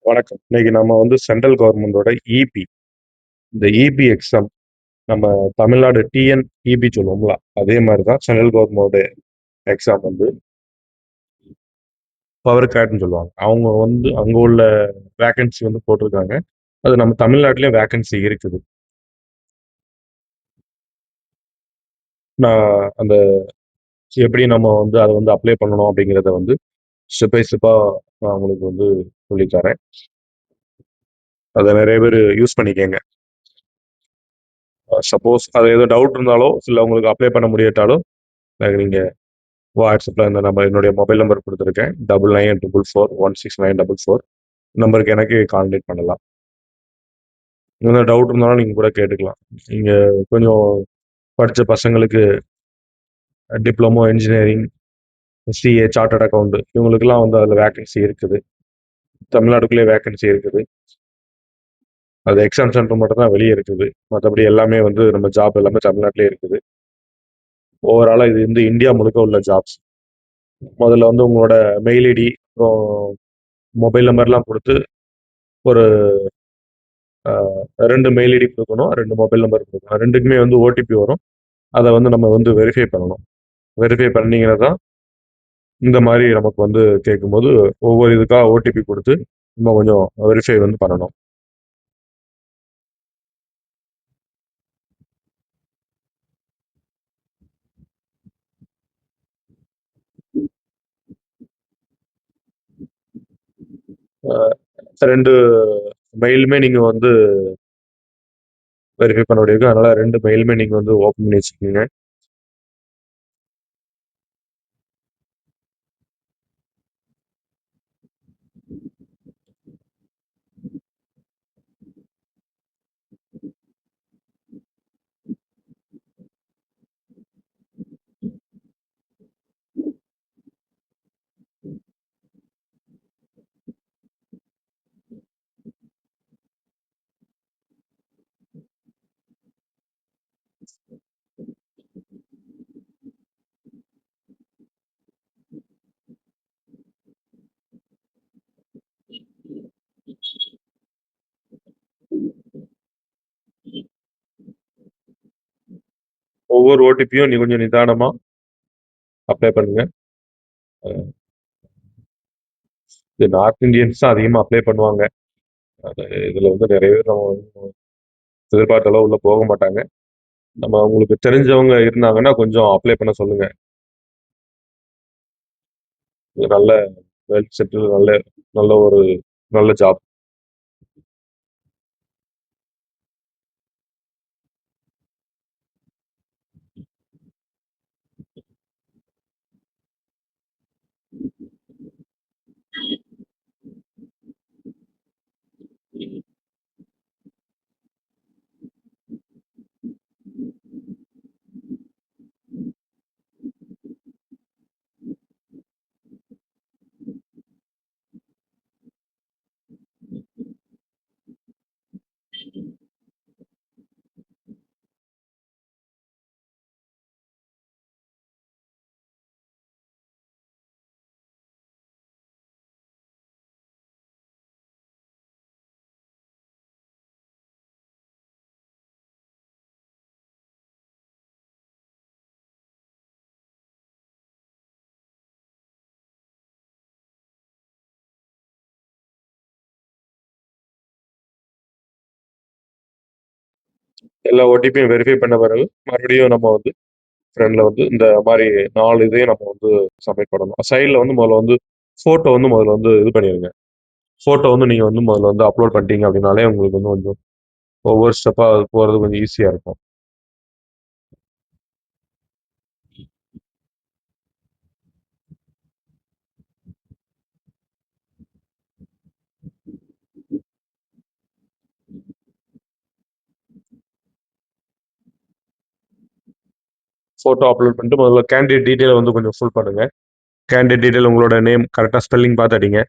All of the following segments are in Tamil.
வணக்கம். இன்னைக்கு நம்ம வந்து சென்ட்ரல் கவர்மெண்டோட இபி, இந்த இபி எக்ஸாம் நம்ம தமிழ்நாடு டிஎன் இபி சொல்லுவோம்ல, அதே மாரி தான் சென்ட்ரல் கவர்மெண்டோட எக்ஸாம் வந்து பவர் கேட்ன்னு சொல்லுவாங்க. அவங்க வந்து அங்க உள்ள வேக்கன்சி வந்து போட்டிருக்காங்க. அது நம்ம தமிழ்நாட்டிலயும் வேக்கன்சி இருக்குது. நான் அந்த எப்படி நம்ம வந்து அத வந்து அப்ளை பண்ணணும் அப்படிங்கிறத வந்து ஸ்டெப் பை ஸ்டெப்பா நான் உங்களுக்கு வந்து சொல்லித் தரேன். அத நெறைய பேரு யூஸ் பண்ணிக்கங்க. சப்போஸ் அது ஏதோ டவுட் இருந்தாலோ, இல்ல உங்களுக்கு அப்ளை பண்ண முடியாட்டாலோ, எனக்கு நீங்க வாட்ஸ்அப்ல இந்த நம்பர் என்னுடைய மொபைல் நம்பர் குடுத்துருக்கேன். 9944416944 நம்பருக்கு எனக்கு கான்டாக்ட் பண்ணலாம். எதனா டவுட் இருந்தாலும் நீங்க கூட கேட்டுக்கலாம். நீங்க கொஞ்சம் படிச்ச பசங்களுக்கு diploma engineering, CA, chartered account இவங்களுக்கெல்லாம் வந்து அதுல வேக்கன்சி இருக்குது. தமிழ்நாட்டுக்குள்ளேயே வேக்கன்சி இருக்குது. அது எக்ஸாம் சென்டர் மட்டும் தான் வெளிய இருக்குது. மத்தபடி எல்லாமே வந்து நம்ம ஜாப் எல்லாமே தமிழ்நாட்டிலேயே இருக்குது. ஓவராலா இது வந்து இந்தியா முழுக்க உள்ள ஜாப்ஸ். முதல்ல வந்து உங்களோட மெயில் ஐடி, அப்புறம் மொபைல் நம்பர்லாம் குடுத்து ஒரு அ 2 மெயில் ஐடி குடுக்கணும். 2 மொபைல் நம்பர் குடுக்கணும். 2க்குமே வந்து ஓடிபி வரும். அத வந்து நம்ம வந்து வெரிஃபை பண்ணணும். வெரிஃபை பண்ணீங்கன்னா தான், இந்த மாரி நமக்கு வந்து கேட்கும்போது, ஒவ்வொரு இதுக்கா ஓடிபி குடுத்து, நம்ம கொஞ்சம் வெரிஃபை வந்து பண்ணணும். அ 2 மெயிலுமே நீங்க வந்து வெரிஃபை பண்ண வேண்டியது இருக்கு. அதனால 2 மெயிலுமே நீங்க வந்து ஓப்பன் பண்ணி வச்சுக்கோங்க. ஒவ்வொரு ஓடிபியும் நீ கொஞ்சம் நிதானமா அப்ளை பண்ணுங்க. இது நார்த் இந்தியன்ஸ் தான் அதிகமா அப்ளை பண்ணுவாங்க. அது இதுல வந்து நெறைய பேர் நம்ம வந்து எதிர்பார்த்த அளவு உள்ள போக மாட்டாங்க. நம்ம உங்களுக்கு தெரிஞ்சவங்க இருந்தாங்கன்னா, கொஞ்சம் அப்ளை பண்ண சொல்லுங்க. இது நல்ல வெல் செட்டில் நல்ல நல்ல ஒரு நல்ல ஜாப். எல்லா ஓடிபியும் வெரிஃபை பண்ண பிறகு, மறுபடியும் நம்ம வந்து ஃப்ரண்ட்ல வந்து இந்த மாரி 4 இதையும் நம்ம வந்து சப்மிட் பண்ணணும். சைட்ல வந்து முதல்ல வந்து ஃபோட்டோ வந்து முதல்ல வந்து இது பண்ணிருங்க. ஃபோட்டோ வந்து நீங்க வந்து முதல்ல வந்து அப்லோட் பண்ணிட்டீங்க அப்படின்னாலே, உங்களுக்கு வந்து கொஞ்சம் ஒவ்வொரு ஸ்டெப்பா போறது கொஞ்சம் ஈஸியா இருக்கும். ஃபோட்டோ அப்லோட் பண்ணிட்டு முதல்ல கேண்டிடேட் டீட்டெயில் வந்து கொஞ்சம் ஃபில் பண்ணுங்க. கேண்டிடேட் டீட்டெயில் உங்களோட நேம் கரெக்ட்டா ஸ்பெல்லிங் பார்த்து அடிங்க.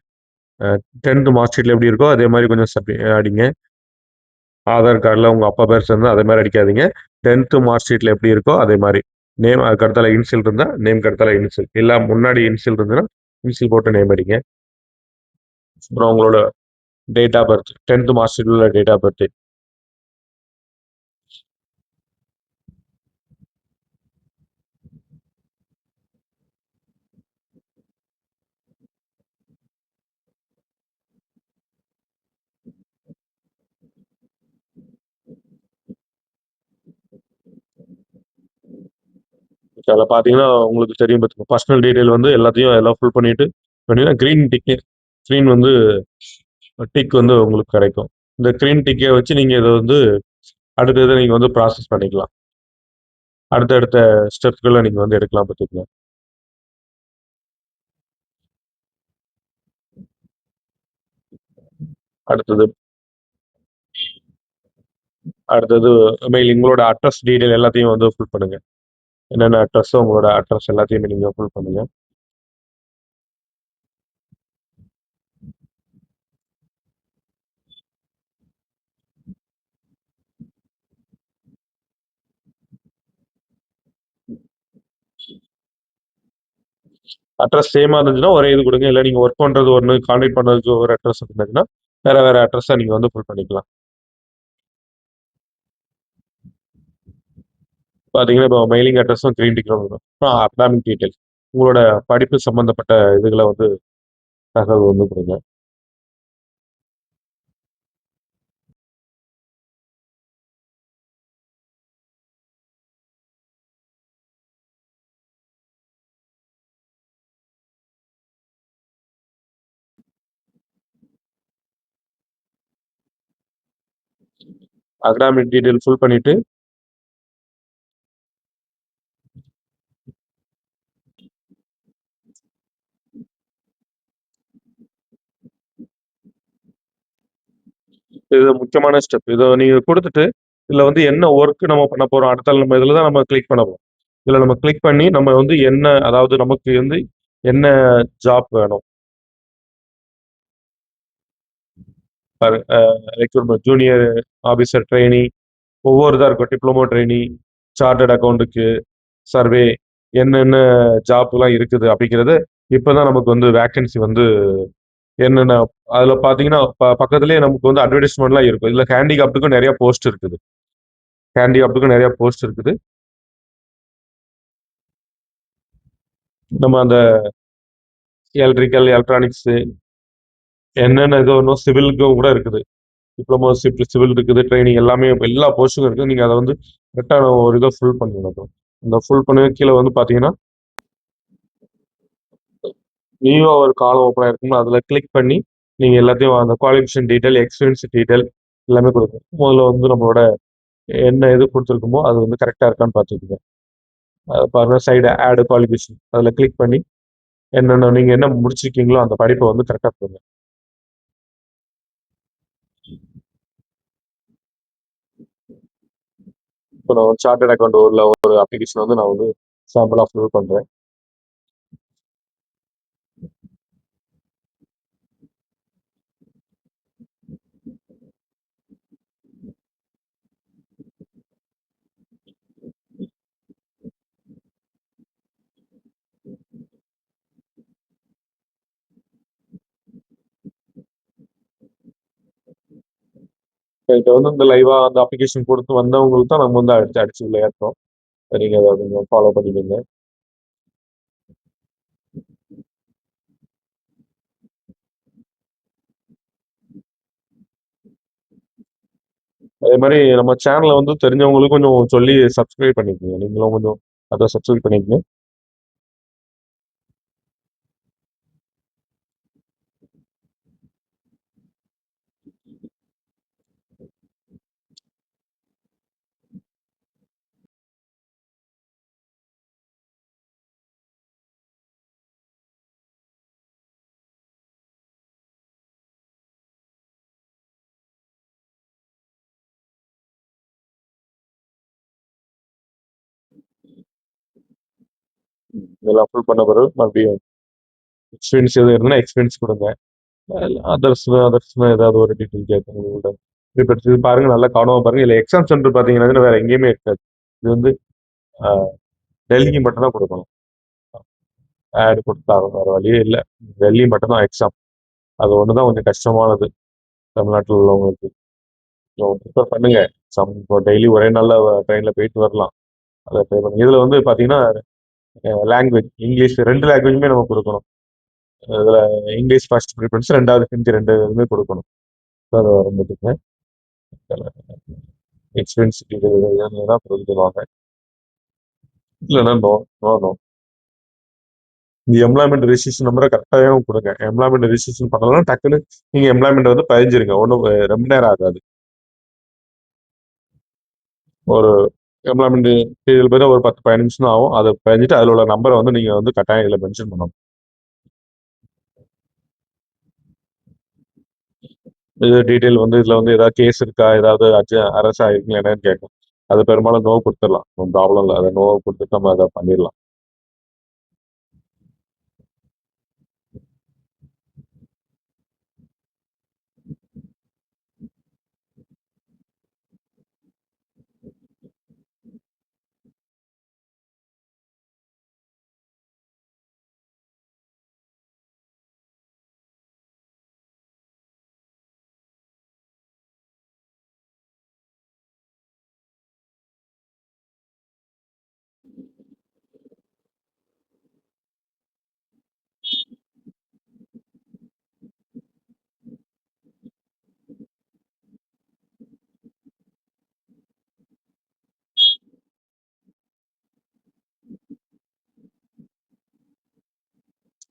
அ 10த் மார்க் ஷீட்ல எப்படி இருக்கோ, அதே மாரி கொஞ்சம் அடிங்க. ஆதார் கார்டுல உங்க அப்பா பேர் சேர்ந்தா அதே மாரி அடிக்காதீங்க. 10த் மார்க் ஷீட்ல எப்படி இருக்கோ அதே மாரி. நேம் அதுக்கு அடுத்தால இனிஷியல் இருந்தா, நேம்க்கு அடுத்தால இனிஷியல். இல்ல முன்னாடி இனிஷியல் இருந்ததுன்னா, இனிஷியல் போட்டு நேம் அடிங்க. அப்புறம் உங்களோட date of birth, 10th mark ஷீட்ல உள்ள டேட் ஆஃப் பர்த். அதில் பார்த்தீங்கன்னா உங்களுக்கு தெரியும் பார்த்துக்கோங்க, பர்சனல் டீடைல் வந்து எல்லாத்தையும் எல்லாம் ஃபில் பண்ணிட்டு பார்த்தீங்கன்னா க்ரீன் டிக்கு, க்ரீன் வந்து டிக் வந்து உங்களுக்கு கிடைக்கும். இந்த க்ரீன் டிக்கை வச்சு நீங்கள் இதை வந்து அடுத்தது நீங்கள் வந்து ப்ராசஸ் பண்ணிக்கலாம். அடுத்தடுத்த ஸ்டெப்ஸ்களை நீங்கள் வந்து எடுக்கலாம் பார்த்துக்கலாம். அடுத்தது அடுத்தது மெயில் உங்களோட அட்ரஸ் டீடைல் எல்லாத்தையும் வந்து ஃபில் பண்ணுங்க. என்னென்ன அட்ரஸோ உங்களோட அட்ரஸ் எல்லாத்தையுமே நீங்கள் ஃபில் பண்ணுங்க. அட்ரஸ் சேமாக இருந்துச்சுன்னா ஒரே இது கொடுங்க. இல்லை நீங்கள் ஒர்க் பண்ணுறது ஒன்று, கான்டாக்ட் பண்ணுறதுக்கு ஒரு அட்ரஸ் இருந்துச்சுன்னா வேறு வேறு அட்ரஸாக நீங்கள் வந்து ஃபில் பண்ணிக்கலாம். பார்த்தீங்கன்னா இப்போ மெயிலிங் அட்ரஸும் க்ரீன் டிக் வரும். அகாடமிக் டீடைல் உங்களோட படிப்பு சம்மந்தப்பட்ட இதுகளை வந்து தகவல் வந்து கொடுங்க. அகாடமிக் டீடைல் ஃபில் பண்ணிவிட்டு இது முக்கியமான ஸ்டெப். இதை நீங்கள் கொடுத்துட்டு இதில் வந்து என்ன ஒர்க் நம்ம பண்ண போகிறோம், அடுத்த நம்ம இதில் தான் நம்ம கிளிக் பண்ண போகிறோம். இதில் நம்ம கிளிக் பண்ணி நம்ம வந்து என்ன, அதாவது நமக்கு வந்து என்ன ஜாப் வேணும், ரெக்ரூட்மெண்ட், ஜூனியர் ஆஃபீஸர் ட்ரெயினி, ஒவ்வொரு இதாக இருக்கும், டிப்ளமோ ட்ரெயினி, சார்ட்டர்ட் அக்கௌண்ட்டுக்கு, சர்வே, என்னென்ன ஜாப்லாம் இருக்குது அப்படிங்கிறது இப்போ தான் நமக்கு வந்து வேக்கன்சி வந்து என்னென்ன அதில் பார்த்தீங்கன்னா பக்கத்துலேயே நமக்கு வந்து அட்வர்டைஸ்மெண்ட்லாம் இருக்கும். இதில் ஹேண்டிகாப்டுக்கும் நிறைய போஸ்ட் இருக்குது. ஹேண்டிகாப்டுக்கும் நிறைய போஸ்ட் இருக்குது. நம்ம அந்த எலக்ட்ரிக்கல், எலக்ட்ரானிக்ஸு, என்னென்ன இது ஒன்றும் சிவிலுக்கும் கூட இருக்குது. டிப்ளமோ சிவில் இருக்குது, ட்ரைனிங் எல்லாமே எல்லா போஸ்ட்டுக்கும் இருக்குது. நீங்கள் அதை வந்து கரெக்டான ஒரு இதை ஃபுல் பண்ணிடணும். இந்த ஃபுல் பண்ண கீழே வந்து பார்த்தீங்கன்னா நியூவா ஒரு காலம் ஓப்பன் ஆயிருக்கும்ல, அதில் கிளிக் பண்ணி நீங்கள் எல்லாத்தையும் அந்த குவாலிஃபிகேஷன் டீட்டெயில், எக்ஸ்பீரியன்ஸ் டீட்டெயில் எல்லாமே கொடுக்கும். முதல்ல வந்து நம்மளோட என்ன இது கொடுத்துருக்குமோ அது வந்து கரெக்டாக இருக்கான்னு பார்த்துக்கோங்க. பாருங்கள் சைடு ஆடு குவாலிஃபிகேஷன், அதில் கிளிக் பண்ணி என்னென்ன நீங்கள் என்ன முடிச்சிருக்கீங்களோ அந்த படிப்பை வந்து கரெக்டாக கொடுங்க. இப்போ நான் சார்ட்டர்ட் அக்கௌண்ட் உள்ள ஒரு அப்ளிகேஷன் வந்து நான் வந்து சாம்பிளாக ஃபில் பண்ணுறேன். இப்போ வந்து இந்த லைவாக அந்த அப்ளிகேஷன் கொடுத்து வந்தவங்களுக்கு தான் நம்ம வந்து அடிச்சு உள்ள ஏற்றோம். நீங்கள் அதை நீங்கள் ஃபாலோ பண்ணிக்கோங்க. அதே மாதிரி நம்ம சேனலை வந்து தெரிஞ்சவங்களுக்கு கொஞ்சம் சொல்லி சப்ஸ்கிரைப் பண்ணிக்கோங்க. நீங்களும் கொஞ்சம் அதை சப்ஸ்கிரைப் பண்ணிக்கோங்க. இதெல்லாம் ஃபுல் பண்ண பிறகு மறுபடியும் எக்ஸ்பீரியன்ஸ் எது இருந்தால் எக்ஸ்பீரியன்ஸ் கொடுங்க. அதர்ஸ்னா ஏதாவது ஒரு டீட்டெயில் கேட்குங்க உங்கள்கிட்ட. இப்போ இது பாருங்க, நல்லா கவனமாக பாருங்க. இல்லை எக்ஸாம் சென்டர் பார்த்தீங்கன்னா வேற எங்கேயுமே இருக்காது. இது வந்து டெல்லிக்கு மட்டும் தான் கொடுக்கணும். ஆடு கொடுத்தாங்க, வேற வழியே இல்லை. டெல்லி மட்டும் தான் எக்ஸாம். அது ஒன்று தான் கொஞ்சம் கஷ்டமானது. தமிழ்நாட்டில் உள்ளவங்களுக்கு. ஸோ ப்ரிஃபர் பண்ணுங்க. இப்போ டெய்லி ஒரே நாள்ல ட்ரெயின்ல போயிட்டு வரலாம். அதை ட்ரை பண்ணுங்க. இதுல வந்து பாத்தீங்கன்னா லாங்குவேஜ் இங்கிலீஷ் 2 லாங்குவேஜுமே நம்ம கொடுக்கணும். இதுல இங்கிலீஷ் ஃபர்ஸ்ட் ப்ரிஃபரன்ஸ், 2வது ஹிந்தி 2 இதுவுமே கொடுக்கணும். So அது வரும்போதுங்க எக்ஸ்பீரியன்ஸ் இது தான் புரிஞ்சுக்குவாங்க. இல்லைன்னா நோ நோ நோ. இந்த எம்ப்ளாய்மெண்ட் ரெஜிஸ்ட்ரேஷன் நம்பரை கட்டாயம் கொடுங்க. எம்ப்ளாய்மெண்ட் ரெஜிஸ்ட்ரேஷன் பண்ணலாம், டக்குன்னு நீங்க எம்ப்ளாய்மெண்ட் வந்து பதிஞ்சிருங்க. ஒன்றும் ரொம்ப நேரம் ஆகாது. ஒரு எம்ப்ளாய்மெண்ட் பீரியட் போய் ஒரு 10-15 நிமிஷம் தான் ஆகும். அதை பதிஞ்சிட்டு அதில் உள்ள நம்பரை வந்து நீங்க வந்து கட்டாயம் இதில் மென்ஷன் பண்ணணும். இது டீட்டெயில் வந்து இதுல வந்து ஏதாவது கேஸ் இருக்கா, ஏதாவது அரசு ஆயிருக்குங்களா என்னன்னு கேட்கும். அது பெரும்பாலும் நோ கொடுத்துடலாம், ஒன்றும் ப்ராப்ளம் இல்லை. அதை நோ கொடுத்துட்டு நம்ம அதை பண்ணிடலாம்.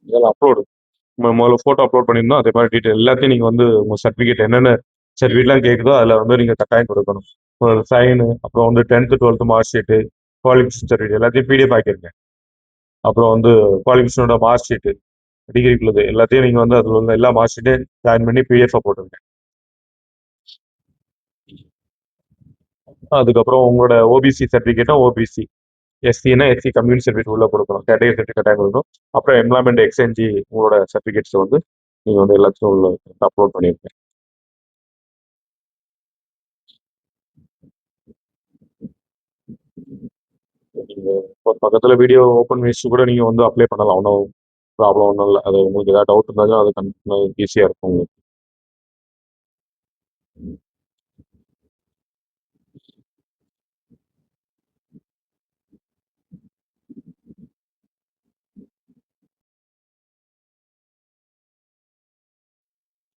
இதெல்லாம் அப்லோடு முதல்ல போட்டோ அப்லோட் பண்ணியிருந்தோம். அதே மாதிரி டீட்டெயில் எல்லாத்தையும் நீங்க வந்து உங்க சர்டிஃபிகேட் என்னென்ன சர்டிஃபிகேட்லாம் கேட்குதோ அதில் வந்து நீங்க கட்டாயம் கொடுக்கணும். உங்களோட சைனு, அப்புறம் வந்து 10th 12th mark sheet, qualification certificate எல்லாத்தையும் பிடிஎஃப் ஆக்கிருங்க. அப்புறம் வந்து குவாலிஃபிகேஷனோட மார்க் ஷீட்டு, டிகிரிக்குள்ளது எல்லாத்தையும் நீங்க வந்து அதில் உள்ள எல்லா மார்க் ஷீட்டையும் ஜாயின் பண்ணி பிடிஎஃப் போட்டுருங்க. அதுக்கப்புறம் உங்களோட ஓபிசி சர்டிஃபிகேட்டும் ஓபிசி, எஸ்சினா எஸ்சி கம்யூனிட்டி சர்டிஃபிகேட் உள்ள கொடுக்கணும். கேட்டகரி சர்டிஃபிகேட் கட்டாயம் கொடுக்கணும். அப்புறம் எம்ப்ளாய்மெண்ட் எக்ஸ்சேஞ்ச் உங்களோட சர்டிஃபிகேட்ஸ் வந்து நீங்க வந்து எல்லாத்தையும் உள்ள அப்லோட் பண்ணிருக்கேன். நீங்க ஒரு பக்கத்துல வீடியோ ஓப்பன் வச்சு கூட நீங்க வந்து அப்ளை பண்ணலாம். ஒன்றும் ப்ராப்ளம் ஒன்றும் இல்லை. அது உங்களுக்கு ஏதாவது டவுட் இருந்தாலும் அது கண்டிப்பாக ஈஸியா இருக்கும் உங்களுக்கு.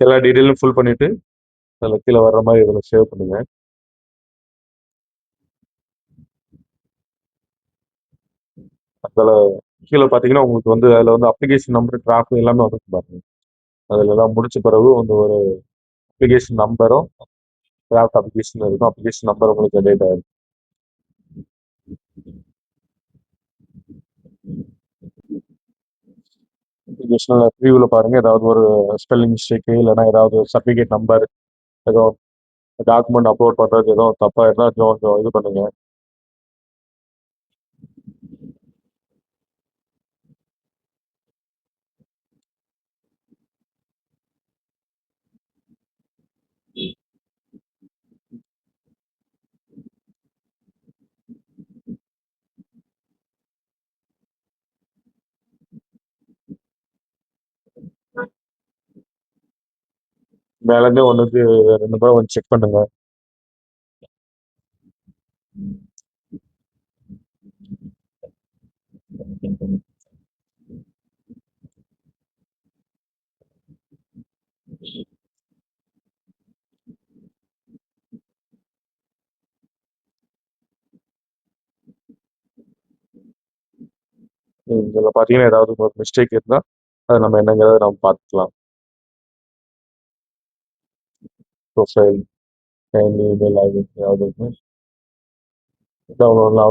எல்லா டீட்டெயிலும் ஃபில் பண்ணிட்டு அதில் கீழே வர்ற மாதிரி இதில் சேவ் பண்ணுங்க. அதில் கீழே பார்த்தீங்கன்னா உங்களுக்கு வந்து அதில் வந்து அப்ளிகேஷன் நம்பர், டிராஃப்ட் எல்லாமே வந்து பாருங்க. அதில் எல்லாம் முடிச்ச பிறகு வந்து ஒரு அப்ளிகேஷன் நம்பரும் டிராஃப்ட் அப்ளிகேஷன் இருக்கும். அப்ளிகேஷன் நம்பர் உங்களுக்கு ஜெனரேட் ஆகும். அப்ளிகேஷன் ரிவ்யூவில் பாருங்க, ஏதாவது ஒரு ஸ்பெல்லிங் மிஸ்டேக் இல்லைன்னா ஏதாவது சர்டிஃபிகேட் நம்பர், ஏதோ டாக்குமெண்ட் அப்லோட் பண்றது ஏதோ தப்பா இருந்தா கொஞ்சம் இது பண்ணுங்க. மேல இருந்து 1க்கு 2 முறை வந்து செக் பண்ணுங்க. இதில் பார்த்தீங்கன்னா ஏதாவது ஒரு மிஸ்டேக் இருந்தால் அதை நம்ம என்னங்கிறத நம்ம பார்த்துக்கலாம். ப்ரொஃபைல், இமெயில் ஐடி ஏதாவது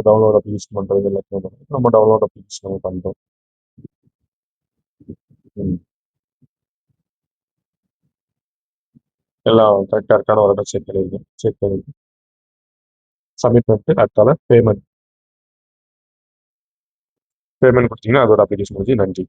டவுன்லோட் அப்ளிகேஷன் பண்ணுறது எல்லாத்தையும் நம்ம டவுன்லோட் அப்ளிகேஷன் பண்ணுறோம். எல்லாம் கரெக்டாக இருக்கான ஒரு இடம் செக் பண்ணியிருக்கேன். செக் பண்ணி சப்மிட் பண்ணிட்டு அடுத்தால பேமெண்ட் கொடுத்தீங்கன்னா அதோட அப்ளிகேஷன் முடிஞ்சு. நன்றி.